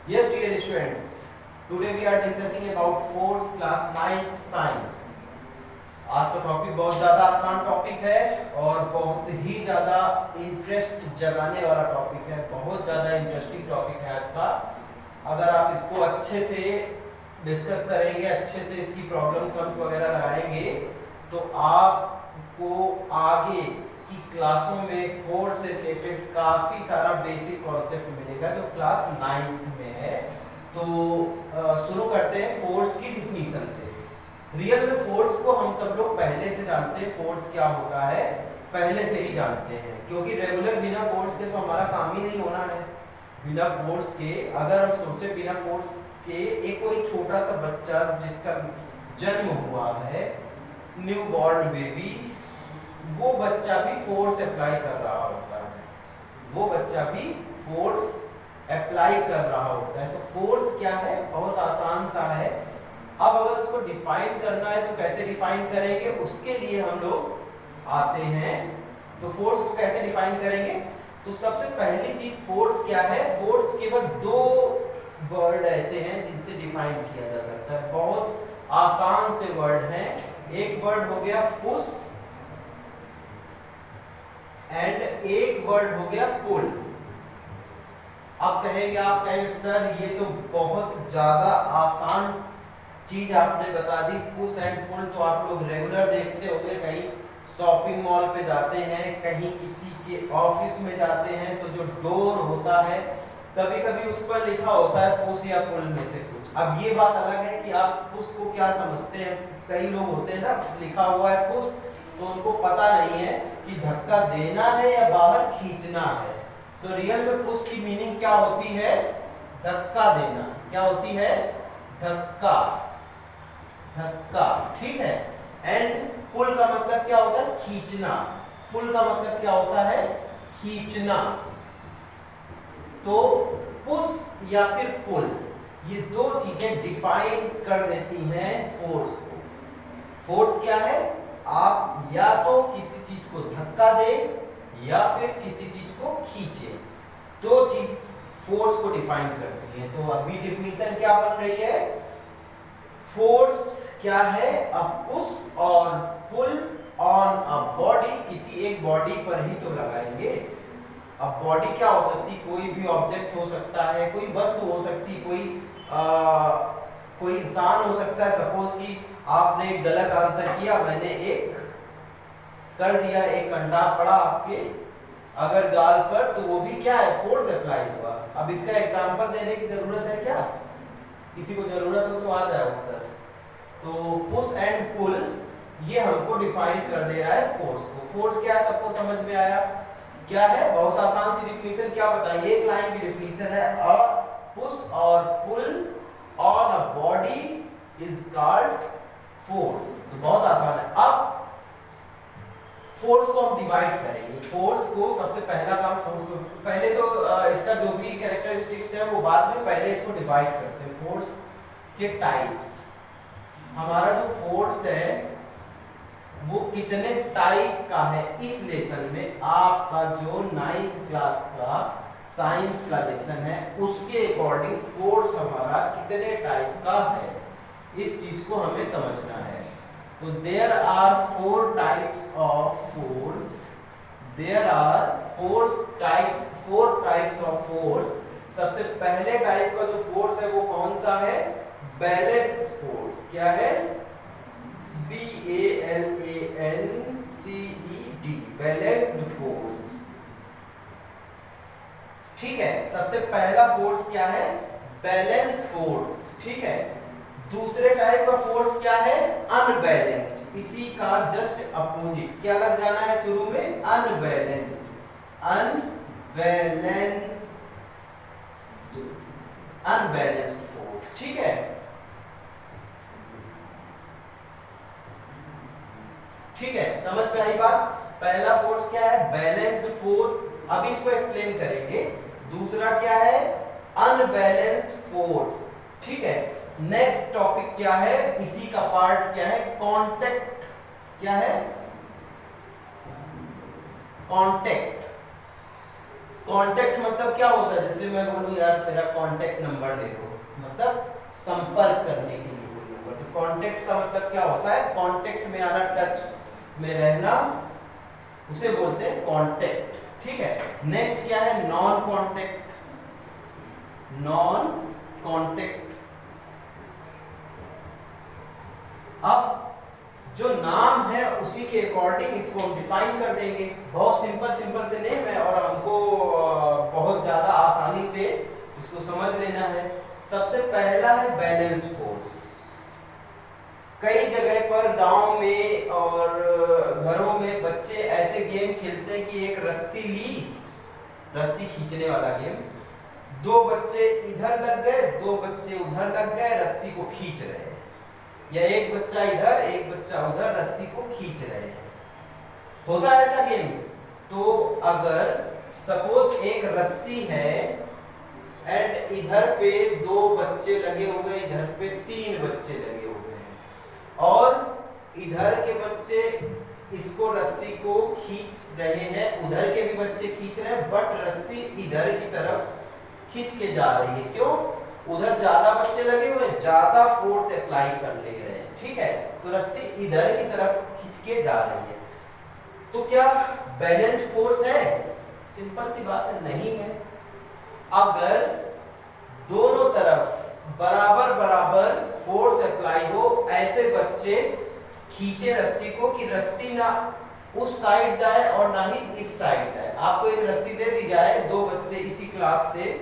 Yes, dear students, today we are discussing about fourth class 9th science. आज का topic बहुत ज़्यादा आसान टॉपिक है और बहुत ही ज़्यादा इंटरेस्ट जगाने वाला टॉपिक है, बहुत ज़्यादा इंटरेस्टिंग टॉपिक है आज का। अगर आप इसको अच्छे से डिस्कस करेंगे, अच्छे से इसकी प्रॉब्लम सम्स वगैरह लगाएंगे तो आपको आगे की क्लासों में फोर्स से रिलेटेड काफ़ी सारा बेसिक कॉन्सेप्ट मिलेगा जो क्लास 9th में है। तो शुरू करते हैं फोर्स की डिफिनीशन से। रियल में फोर्स को हम सब लोग पहले से जानते हैं, फोर्स क्या होता है पहले से ही जानते हैं, क्योंकि रेगुलर बिना फोर्स के तो हमारा काम ही नहीं होना है। बिना फोर्स के अगर हम सोचे, बिना फोर्स के एक कोई छोटा सा बच्चा जिसका जन्म हुआ है, न्यू बॉर्न बेबी, वो बच्चा भी फोर्स अप्लाई कर रहा होता है, वो बच्चा भी फोर्स अप्लाई कर रहा होता है। तो फोर्स क्या है, बहुत आसान सा है। अब अगर उसको डिफाइन करना है तो कैसे डिफाइन करेंगे, उसके लिए हम लोग आते हैं। तो फोर्स को कैसे डिफाइन करेंगे, तो सबसे पहली चीज फोर्स क्या है। फोर्स केवल दो वर्ड ऐसे हैं जिनसे डिफाइन किया जा सकता है, बहुत आसान से वर्ड हैं। एक वर्ड हो गया पुश एंड एक वर्ड हो गया पुल। अब कहेंगे, आप कहेंगे सर ये तो बहुत ज्यादा आसान चीज आपने बता दी, पुश एंड पुल तो आप लोग रेगुलर देखते होंगे, कहीं शॉपिंग मॉल पे जाते हैं, कहीं किसी के ऑफिस में जाते हैं तो जो डोर होता है कभी कभी उस पर लिखा होता है पुश या पुल में से कुछ। अब ये बात अलग है कि आप पुश को क्या समझते हैं। कई लोग होते हैं ना, लिखा हुआ है पुश तो उनको पता नहीं है कि धक्का देना है या बाहर खींचना है। तो रियल में पुश की मीनिंग क्या होती है, धक्का देना। क्या होती है, धक्का, धक्का, ठीक है। एंड पुल का मतलब क्या होता है, खींचना। पुल का मतलब क्या होता है, खींचना। तो पुश या फिर पुल, ये दो चीजें डिफाइन कर देती हैं फोर्स को। फोर्स क्या है, आप या तो किसी चीज को धक्का दें या फिर किसी चीज को खींचे, दो चीज फोर्स को डिफाइन करती है। तो अभी डिफिनीशन क्या बन रही है, फोर्स क्या है, अ पुश और पुल ऑन अ बॉडी, किसी एक बॉडी पर ही तो लगाएंगे। अब बॉडी क्या हो सकती, कोई भी ऑब्जेक्ट हो सकता है, कोई वस्तु हो सकती, कोई इंसान हो सकता है। सपोज कि आपने गलत आंसर किया, मैंने एक कर दिया, एक कंटा पड़ा आपके अगर गाल पर, तो वो भी क्या है, फोर्स अप्लाई हुआ। अब इसका एग्जांपल देने की जरूरत है क्या, किसी को जरूरत हो तो आ जाए उत्तर। तो पुश एंड पुल ये हमको डिफाइन कर दे रहा है फोर्स को। फोर्स क्या है, सबको समझ में आया क्या है, बहुत आसान सी डिफिनीशन। क्या बताइए, एक लाइन की डिफिनीशन है, अ पुश और pull on a body is called force. तो बहुत आसान है। अब फोर्स को हम डिवाइड करेंगे। फोर्स को सबसे पहला काम, फोर्स को पहले तो इसका जो भी कैरेक्टरिस्टिक्स है वो बाद में, पहले इसको डिवाइड करते हैं। फोर्स के टाइप्स, हमारा जो फोर्स है वो कितने टाइप का है, इस लेसन में आपका जो 9th क्लास का साइंस का लेसन है उसके अकॉर्डिंग फोर्स हमारा कितने टाइप का है, इस चीज को हमें समझना है। तो there are 4 types of force, there are 4 types of force. सबसे पहले टाइप का जो फोर्स है वो कौन सा है, बैलेंस फोर्स। क्या है, BALANCED, बैलेंस्ड फोर्स, ठीक है। सबसे पहला फोर्स क्या है, बैलेंस फोर्स, ठीक है। दूसरे टाइप का फोर्स क्या है, अनबैलेंस्ड, इसी का जस्ट अपोजिट क्या लग जाना है शुरू में, अनबैलेंस्ड, अनबैलेंस्ड फोर्स, ठीक है। ठीक है, समझ में आई बात। पहला फोर्स क्या है, बैलेंस्ड फोर्स। अब इसको एक्सप्लेन करेंगे। दूसरा क्या है, अनबैलेंस्ड फोर्स, ठीक है। नेक्स्ट टॉपिक क्या है, इसी का पार्ट क्या है, कांटेक्ट। क्या है, कांटेक्ट, कांटेक्ट मतलब क्या होता है, जैसे मैं बोलूं यार मेरा कांटेक्ट नंबर ले लो, मतलब संपर्क करने के लिए कोई नंबर। तो कांटेक्ट का मतलब क्या होता है, कांटेक्ट में आना, टच में रहना, उसे बोलते हैं कांटेक्ट। ठीक है, नेक्स्ट क्या है, नॉन कांटेक्ट। नॉन कांटेक्ट, अब जो नाम है उसी के अकॉर्डिंग इसको हम डिफाइन कर देंगे। बहुत सिंपल से नेम है और हमको बहुत ज्यादा आसानी से इसको समझ लेना है। सबसे पहला है बैलेंस्ड फोर्स। कई जगह पर गांव में और घरों में बच्चे ऐसे गेम खेलते हैं कि एक रस्सी ली, रस्सी खींचने वाला गेम, दो बच्चे इधर लग गए, दो बच्चे उधर लग गए, रस्सी को खींच रहे हैं, या एक बच्चा इधर एक बच्चा उधर रस्सी को खींच रहे हैं। होता है ऐसा गेम। तो अगर सपोज एक रस्सी है एंड इधर पे दो बच्चे लगे हुए, इधर पे तीन बच्चे लगे हुए हैं, और इधर के बच्चे इसको रस्सी को खींच रहे हैं, उधर के भी बच्चे खींच रहे हैं, बट रस्सी इधर की तरफ खींच के जा रही है। क्यों? उधर ज्यादा बच्चे लगे हुए, ज्यादा फोर्स अप्लाई कर ले रहे हैं। ठीक है, तो रस्सी इधर की तरफ खींच के जा रही है। तो क्या बैलेंस फोर्स है? सिंपल सी बात है, नहीं है। अगर दोनों तरफ बराबर बराबर फोर्स अप्लाई हो, ऐसे बच्चे खींचे रस्सी को कि रस्सी ना उस साइड जाए और ना ही इस साइड जाए। आपको एक रस्सी दे दी जाए, दो बच्चे इसी क्लास से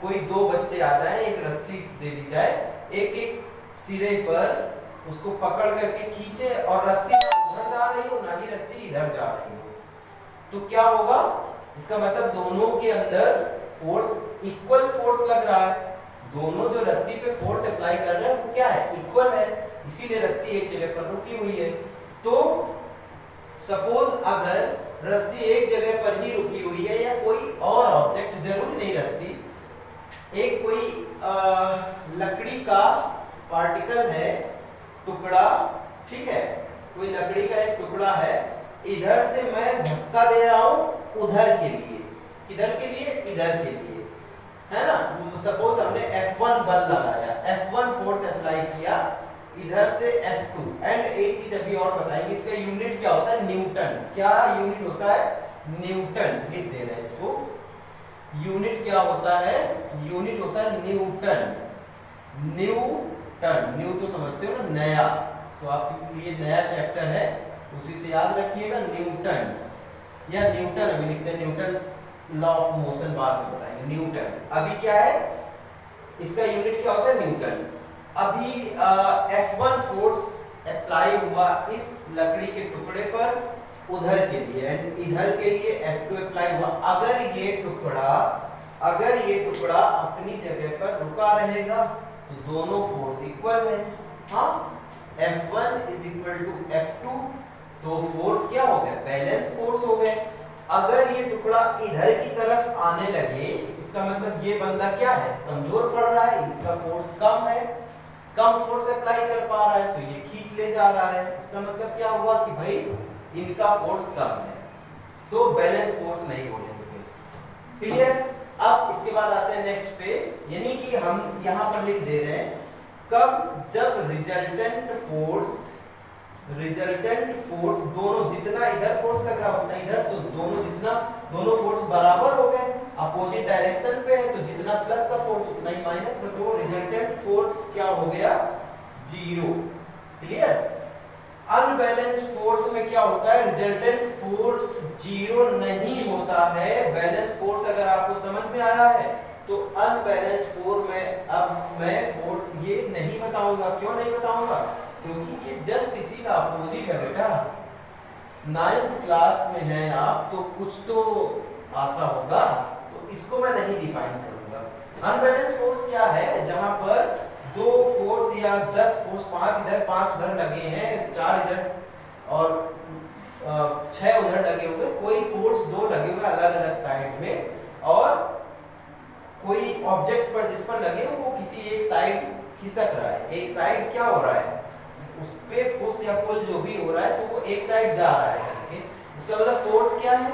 कोई दो बच्चे आ जाए, एक रस्सी दे दी जाए, एक एक सिरे पर उसको पकड़ करके खींचे और रस्सी ना उधर जा रही हो ना ही रस्सी इधर जा रही हो, तो क्या होगा? इसका मतलब दोनों के अंदर फोर्स, इक्वल फोर्स लग रहा है। दोनों जो रस्सी पे फोर्स अप्लाई कर रहे हैं वो क्या है? इक्वल है, इसीलिए रस्सी एक जगह पर रुकी हुई है। तो सपोज अगर रस्सी एक जगह पर ही रुकी हुई है, या कोई और ऑब्जेक्ट, जरूरी नहीं रस्सी, एक कोई लकड़ी का पार्टिकल है, टुकड़ा, ठीक है, कोई लकड़ी का एक टुकड़ा है, इधर से मैं धक्का दे रहा हूं उधर के लिए, इधर के लिए, इधर के लिए, है ना। सपोज हमने F1 बल लगाया, F1 फोर्स अप्लाई किया इधर से F2, एंड एक चीज अभी और बताएंगे, इसका यूनिट क्या होता है? न्यूटन। क्या यूनिट होता है? न्यूटन। लिख दे रहे हैं इसको। यूनिट क्या होता है? यूनिट होता है न्यूटन। न्यूटन, न्यू तो समझते हो ना, नया, तो आपके लिए नया चैप्टर है, उसी से याद रखिएगा, न्यूटन या न्यूटन। अभी लिखते हैं न्यूटन लॉ ऑफ मोशन, बाद में बताएंगे न्यूटन। अभी क्या है? इसका यूनिट क्या होता है? न्यूटन। अभी F1 फोर्स अप्लाई हुआ इस लकड़ी के टुकड़े पर उधर के लिए, एंड इधर के लिए F2 अप्लाई हुआ। अगर ये टुकड़ा अपनी जगह पर रुका रहेगा तो दोनों फोर्स इक्वल है। हाँ, F1 is equal to F2, तो फोर्स क्या हो गया? बैलेंस फोर्स हो गए। अगर ये टुकड़ा इधर की तरफ आने लगे, इसका मतलब ये बंदा क्या है? कमजोर पड़ रहा है, इसका फोर्स कम है, कम फोर्स अप्लाई कर पा रहा है, तो ये खींच ले जा रहा है। इसका मतलब क्या हुआ कि भाई इनका फोर्स कम है, तो बैलेंस फोर्स नहीं बोलेंगे। क्लियर? अब इसके बाद आते हैं नेक्स्ट पे, यानी कि हम यहाँ पर लिख दे रहे हैं कब? जब रिजल्टेंट फोर्स दोनों, जितना इधर फोर्स लग रहा होता है इधर, तो दोनों फोर्स बराबर हो गए, अपोजिट डायरेक्शन पे है, तो जितना प्लस का फोर्स उतना ही माइनस में, तो रिजल्टेंट फोर्स क्या हो गया? जीरो। क्लियर? अनबैलेंस्ड फोर्स में क्या होता है? रिजल्टेंट फोर्स जीरो नहीं होता है। बैलेंस फोर्स अगर आपको समझ में आया है तो अनबैलेंस्ड फोर्स में अब मैं फोर्स ये नहीं बताऊंगा। क्यों नहीं बताऊंगा? क्योंकि ये जस्ट इसी का अपोजिट है बेटा। 9th क्लास में है आप, तो कुछ तो आता होगा, तो इसको मैं नहीं डिफाइन करूंगा। अनबैलेंस्ड फोर्स क्या है? जहां पर दो फोर्स या 10 फोर्स, 5 इधर 5 उधर लगे हैं, 4 इधर और 6 उधर लगे हुए, कोई फोर्स दो लगे हुए अलग अलग साइड में, और कोई ऑब्जेक्ट पर जिस पर लगे वो किसी एक साइड खिसक रहा है, एक साइड क्या हो रहा है, उस पे फोर्स या पुल जो भी हो रहा है, तो वो एक साइड जा रहा है चल के। इसका मतलब फोर्स क्या है?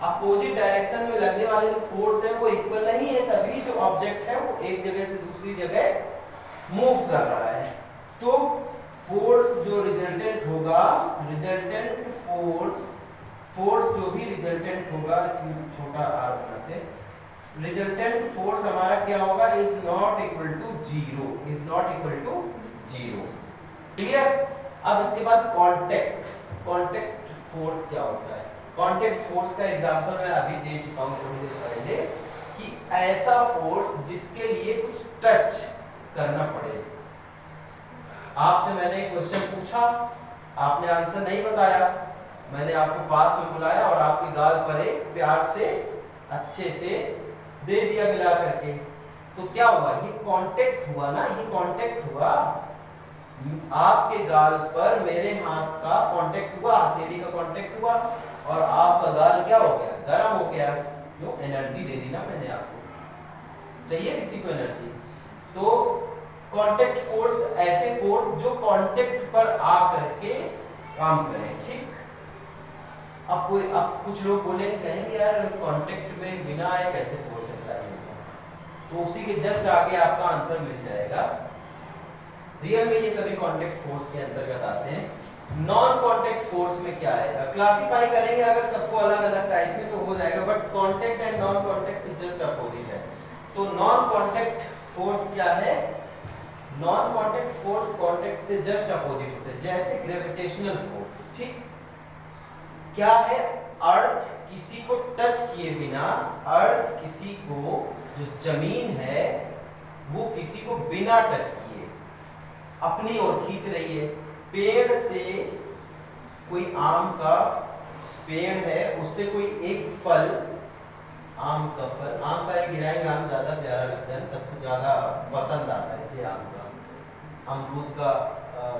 अपोजिट डायरेक्शन में लगने वाले जो फोर्स है वो इक्वल नहीं है, तभी जो ऑब्जेक्ट है वो एक जगह से दूसरी जगह मूव कर रहा है। तो फोर्स जो रिजल्टेंट होगा, रिजल्टेंट फोर्स जो भी रिजल्टेंट होगा, इसमें छोटा r बनाते हैं, रिजल्टेंट फोर्स हमारा क्या होगा, is not equal to zero, is not equal to zero. Clear. अब इसके बाद कांटेक्ट फोर्स क्या होता है। कांटेक्ट फोर्स का एग्जांपल मैं अभी दे चुका हूं थोड़ी देर पहले, कि ऐसा फोर्स जिसके लिए कुछ टच करना पड़े। आपसे मैंने एक क्वेश्चन पूछा, आपने आंसर नहीं बताया, मैंने आपको पास में बुलाया और आपके गाल पर एक प्यार से अच्छे से दे दिया मिला करके, तो क्या हुआ, ये कांटेक्ट हुआ ना, ये कांटेक्ट हुआ। आपके गाल पर मेरे हाथ का कांटेक्ट हुआ, हथेली का कांटेक्ट हुआ, और आपका गाल क्या हो गया, गर्म हो गया। क्यों, एनर्जी दे दी ना मैंने आपको, चाहिए किसी को एनर्जी। तो कांटेक्ट फोर्स ऐसे फोर्स जो कांटेक्ट पर आ करके काम करें, ठीक। अब कुछ लोग बोलेंगे, कहेंगे यार कांटेक्ट में बिना आए कैसे फोर्स अप्लाई होगा, तो उसी के जस्ट आगे आपका आंसर मिल जाएगा। रियल में ये सभी कांटेक्ट फोर्स के अंतर्गत आते हैं। नॉन कांटेक्ट फोर्स में क्या है, क्लासिफाई करेंगे अगर सबको अलग अलग टाइप में तो हो जाएगा, but contact and non contact just opposite है। तो नॉन कांटेक्ट फोर्स क्या है, नॉन कांटेक्ट फोर्स कांटेक्ट से जस्ट अपोजिट होता है, जैसे ग्रेविटेशनल फोर्स, ठीक। क्या है, अर्थ किसी को टच किए बिना, अर्थ किसी को, जो जमीन है वो किसी को बिना टच किए अपनी ओर खींच रही है। पेड़ से कोई आम का पेड़ है, उससे कोई एक फल, आम का फल, आम का एक गिराएंगे, आम ज्यादा प्यारा लगता है, सबको ज्यादा पसंद आता है इसलिए आम का। अमरूद का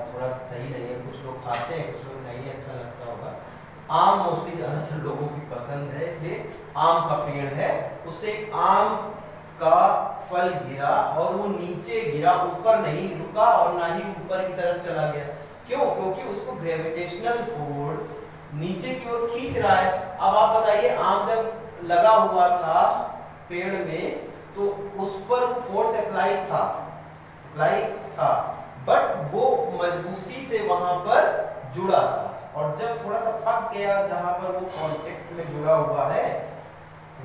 थोड़ा सही नहीं है, कुछ लोग खाते हैं, कुछ लोग नहीं अच्छा लगता होगा। आम मोस्टली ज्यादातर लोगों की पसंद है, इसलिए आम का पेड़ है, उससे एक आम का फल गिरा और वो नीचे गिरा, ऊपर नहीं रुका और ना ही ऊपर की तरफ चला गया। क्यों, क्योंकि उसको ग्रेविटेशनल फोर्स नीचे की ओर खींच रहा है। अब आप बताइए, आम जब लगा हुआ था पेड़ में तो उस पर वो फोर्स अप्लाई था, बट वो मजबूती से वहां पर जुड़ा था, और जब थोड़ा सा पक गया जहां पर वो कांटेक्ट में जुड़ा हुआ है,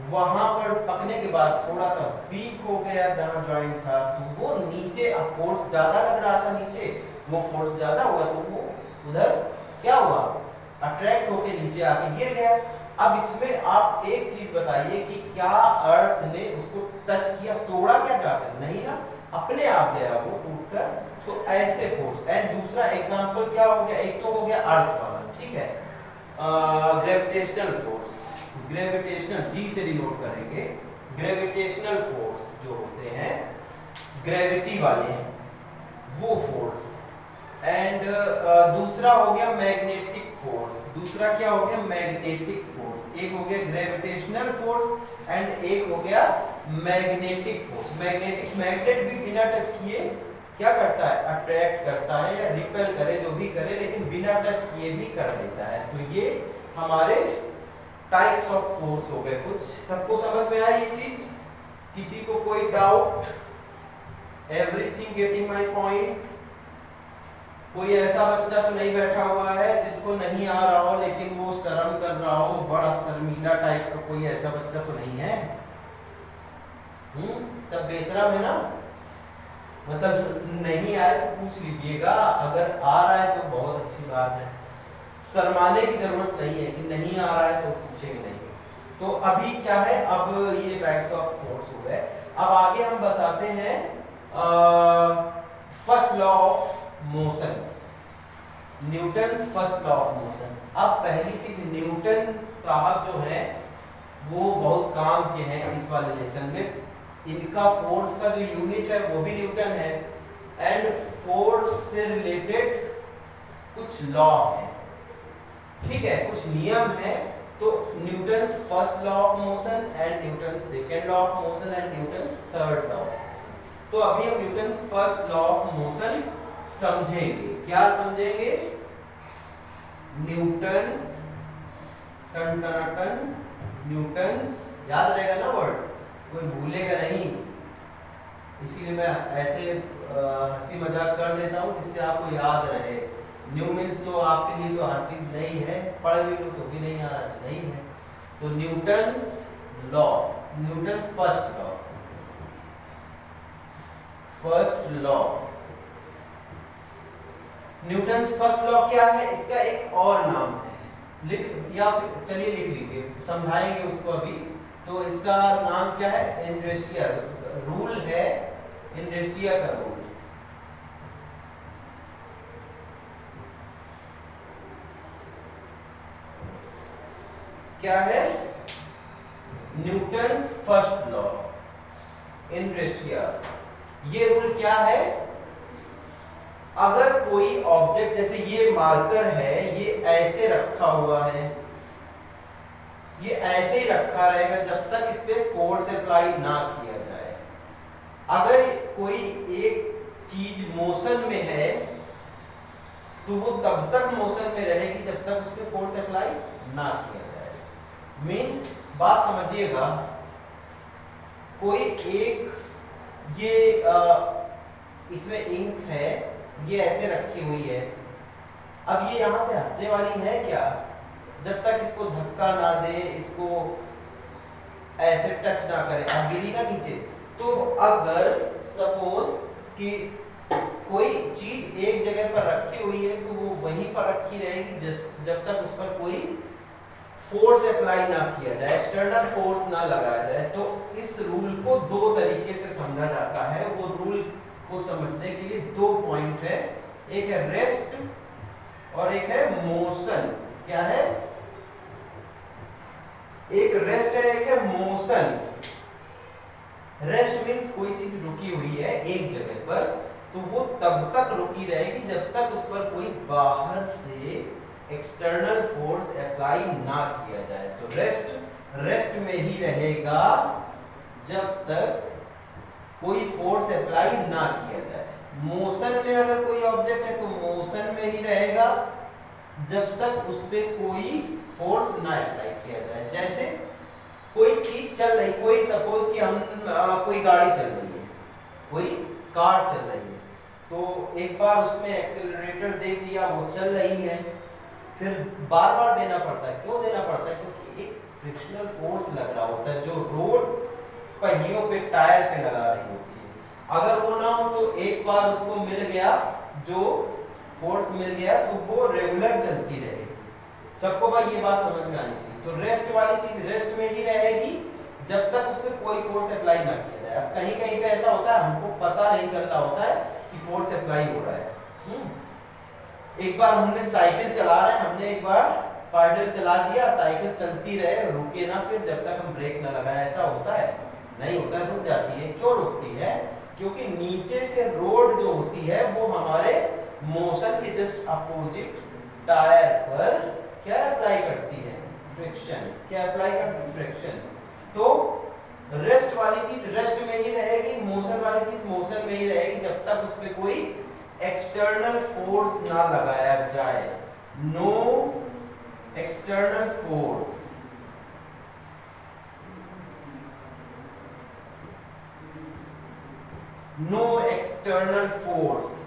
वहां पर पकने के बाद थोड़ा सा वीक हो गया जहां जॉइंट था, तो वो नीचे, अब फोर्स ज्यादा लग रहा था नीचे, वो फोर्स ज्यादा हुआ तो वो उधर क्या हुआ, अट्रैक्ट होके नीचे आके गिर गया। अब इसमें आप एक चीज बताइए कि क्या अर्थ ने उसको टच किया, तोड़ा क्या जाकर, नहीं ना, अपने आप गया वो टूटकर। तो ऐसे फोर्स। एंड दूसरा एग्जांपल क्या हो गया, एक तो हो गया अर्थ वाला, ठीक है, ग्रेविटेशनल फोर्स, ग्रेविटेशनल जी से डिनोट करेंगे, ग्रेविटेशनल फोर्स जो होते हैं ग्रेविटी वाले वो फोर्स। एंड दूसरा हो गया मैग्नेटिक फोर्स, दूसरा क्या हो गया, मैग्नेटिक फोर्स। एक हो गया ग्रेविटेशनल फोर्स एंड एक हो गया मैग्नेटिक फोर्स। मैग्नेटिक, मैग्नेट भी बिना टच किए क्या करता है, अट्रैक्ट करता है या रिपेल करे, जो भी करे, लेकिन बिना टच किए भी कर देता है। तो ये हमारे टाइप्स ऑफ फोर्स हो गए कुछ। सबको समझ में आई ये चीज, किसी को कोई doubt, everything getting my point. कोई ऐसा बच्चा तो नहीं बैठा हुआ है जिसको नहीं आ रहा हो लेकिन वो शर्म कर रहा हो, बड़ा शर्मीला टाइप का कोई ऐसा बच्चा तो नहीं है। सब बेशरम है ना, मतलब नहीं आए तो पूछ लीजिएगा, अगर आ रहा है तो बहुत अच्छी बात है, शर्माने की जरूरत नहीं है कि नहीं आ रहा है तो पूछेंगे नहीं। तो अभी क्या है, अब ये टाइप्स ऑफ फोर्स हो गए। अब आगे हम बताते हैं first law of motion, Newton's first law of motion. अब पहली चीज, न्यूटन साहब जो है वो बहुत काम के हैं इस वाले लेसन में। इनका फोर्स का जो यूनिट है वो भी न्यूटन है, एंड फोर्स से रिलेटेड कुछ लॉ है, ठीक है, कुछ नियम है। तो Newton's first law of motion and Newton's second law of motion and Newton's third law of motion. तो अभी हम Newton's first law of motion समझेंगे। क्या समझेंगे, न्यूटन्स टन न्यूटन्स, याद रहेगा ना वर्ड, कोई भूलेगा नहीं, इसीलिए मैं ऐसे हंसी मजाक कर देता हूँ जिससे आपको याद रहे। न्यू मीन्स तो आपके लिए तो हर चीज नहीं है, पढ़ भी लो तो भी नहीं आ रहा, नहीं है। तो Newton's law, Newton's first law, first law, Newton's first law क्या है, इसका एक और नाम है, लिख या फिर चलिए लिख लीजिए, समझाएंगे उसको अभी। तो इसका नाम क्या है, इनरेस्टिया रूल है, इनरेस्टिया का रूल। क्या है, न्यूटन्स फर्स्ट लॉ, इनरेस्टिया। ये रूल क्या है, अगर कोई ऑब्जेक्ट, जैसे ये मार्कर है, ये ऐसे रखा हुआ है, ये ऐसे ही रखा रहेगा जब तक इस पे फोर्स अप्लाई ना किया जाए। अगर कोई एक चीज मोशन में है तो वो तब तक मोशन में रहेगी जब तक उस पे फोर्स अप्लाई ना किया जाए। मीन्स बात समझिएगा, कोई एक ये इसमें इंक है, ये ऐसे रखी हुई है, अब ये यहां से हटने वाली है क्या, जब तक इसको धक्का ना दे, इसको ऐसे टच ना करे, अब गिरी ना नीचे। तो अगर सपोज कि कोई चीज एक जगह पर रखी हुई है तो वो वहीं पर रखी रहेगी जब तक उस पर कोई फोर्स अप्लाई ना किया जाए, एक्सटर्नल फोर्स ना लगाया जाए। तो इस रूल को दो तरीके से समझा जाता है। वो रूल को समझने के लिए दो पॉइंट है, एक है रेस्ट और एक है मोशन। क्या है, एक रेस्ट है, एक है मोशन। रेस्ट मीन्स कोई चीज रुकी हुई है एक जगह पर, तो वो तब तक रुकी रहेगी जब तक उस पर कोई बाहर से एक्सटर्नल फोर्स अप्लाई ना किया जाए। तो रेस्ट में ही रहेगा जब तक कोई फोर्स अप्लाई ना किया जाए। मोशन में अगर कोई ऑब्जेक्ट है तो मोशन में ही रहेगा जब तक उस पे कोई फोर्स ना अप्लाई किया जाए। जैसे कोई चीज चल रही, कोई सपोज कि हम कोई गाड़ी चल रही है, कोई कार चल रही है, तो एक बार उसमें एक्सेलरेटर दे दिया, वो चल रही है, फिर बार बार देना पड़ता है। क्यों देना पड़ता है, क्योंकि एक फ्रिक्शनल फोर्स लग रहा होता है जो रोड पहियों पे, टायर पे लगा रही होती है। अगर वो ना हो तो एक बार उसको मिल गया, जो फोर्स मिल गया, तो वो रेगुलर चलती रहेगी। सबको भाई ये बात समझ में आनी चाहिए। तो रेस्ट वाली चीज रेस्ट में ही रहेगी जब तक उस पर कोई फोर्स अप्लाई ना किया जाए। अब कहीं कहीं पे ऐसा होता है, हमको पता नहीं चल रहा होता है कि फोर्स अप्लाई हो रहा है। एक बार हमने साइकिल चला रहे हैं, हमने एक बार पैडल चला दिया, साइकिल चलती रहे, रुके ना फिर जब तक हम ब्रेक ना लगाए। ऐसा होता है? नहीं होता है, रुक जाती है। क्यों रुकती है? क्योंकि नीचे से रोड जो होती है वो हमारे मोशन के जस्ट अपोजिट टायर पर क्या अप्लाई करती है, फ्रिक्शन। क्या अप्लाई करती है? फ्रिक्शन। तो रेस्ट वाली चीज रेस्ट में ही रहेगी, मोशन वाली चीज मोशन में ही रहेगी जब तक उस पर कोई एक्सटर्नल फोर्स ना लगाया जाए। No external force, no external force.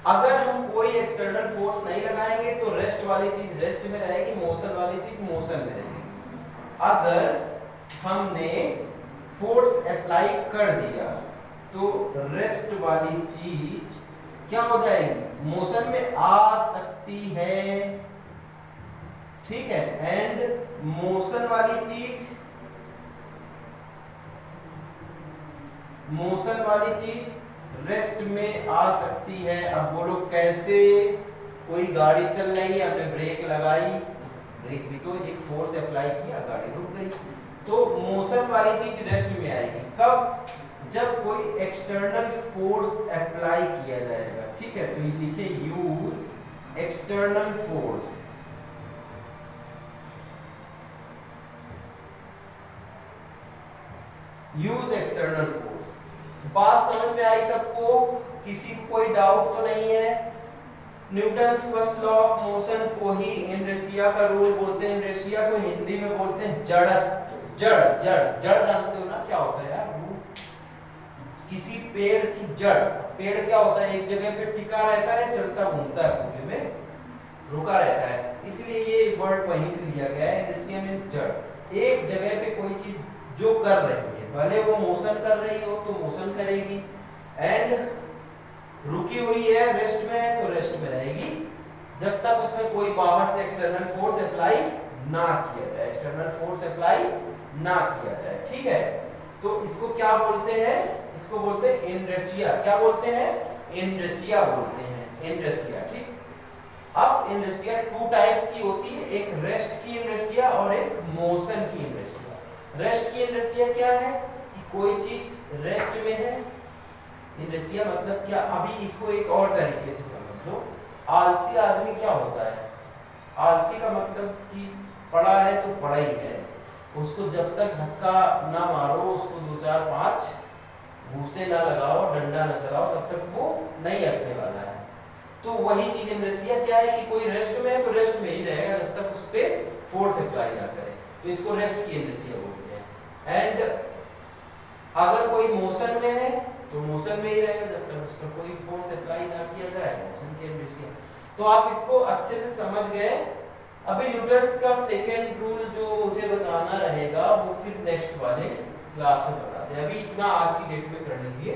अगर हम कोई एक्सटर्नल फोर्स नहीं लगाएंगे तो रेस्ट वाली चीज रेस्ट में रहेगी, मोशन वाली चीज मोशन में रहेगी। अगर हमने फोर्स अप्लाई कर दिया तो रेस्ट वाली चीज क्या हो जाएगी, मोशन में आ सकती है, ठीक है। एंड मोशन वाली चीज, मोशन वाली चीज रेस्ट में आ सकती है। अब बोलो कैसे? कोई गाड़ी चल रही है, हमने ब्रेक लगाई, ब्रेक भी तो एक फोर्स अप्लाई किया, गाड़ी रुक गई। तो मोशन वाली चीज रेस्ट में आएगी कब? जब कोई एक्सटर्नल फोर्स अप्लाई किया जाएगा, ठीक है। तो ये लिखे use external force. Use external force. बात समझ में आई सबको? किसी को कोई डाउट तो नहीं है? Newton's first law of motion को ही इनर्शिया का रूल बोलते हैं। इनर्शिया को हिंदी में बोलते हैं जड़त्व। जड़ जड़ जड़ जानते हो ना क्या होता है यार? किसी पेड़ की जड़, पेड़ क्या होता है? एक जगह पे टिका रहता है, चलता घूमता है, पूरे में रुका रहता है, इसलिए ये वर्ड वहीं से लिया गया है। इनर्शिया मींस जड़, एक जगह पे कोई चीज जो कर रही है, भले वो मोशन कर रही हो तो मोशन करेगी, एंड रुकी हुई है, रेस्ट में है तो रेस्ट में रहेगी, जब तक उसमें कोई बाहर से एक्सटर्नल फोर्स अप्लाई ना किया जाए, एक्सटर्नल फोर्स अप्लाई ना किया जाए। ठीक है, तो इसको क्या बोलते हैं? इसको बोलते हैं इनर्शिया। क्या बोलते हैं? इनर्शिया बोलते हैं, इनर्शिया। ठीक, अब इनर्शिया टू टाइप्स की होती है, एक रेस्ट की इनर्शिया और एक मोशन की इनर्शिया। रेस्ट की इनर्शिया क्या है? कि कोई चीज रेस्ट में है। इनर्शिया मतलब क्या? अभी इसको एक और तरीके से समझ लो। आलसी आदमी क्या होता है? आलसी का मतलब कि पड़ा है तो पड़ा ही है, उसको जब तक धक्का ना मारो, उसको 2-4-5 घूसे ना लगाओ, डंडा ना चलाओ, तब तक वो नहीं हटने वाला है। तो वही चीज इनर्शिया क्या है कि कोई रेस्ट में है तो रेस्ट में ही रहेगा जब तक उस पर फोर्स अप्लाई ना करे, तो इसको रेस्ट की इनर्शिया बोलते हैं। एंड अगर कोई मोशन में है तो मोशन में ही रहेगा जब तक उस पर कोई फोर्स अप्लाई ना किया जाए, मोशन की इनर्शिया। तो आप इसको अच्छे से समझ गए। अभी न्यूटन्स का सेकेंड रूल जो मुझे बताना रहेगा वो फिर नेक्स्ट वाले क्लास में बताते हैं। अभी इतना आज की डेट में कर लीजिए।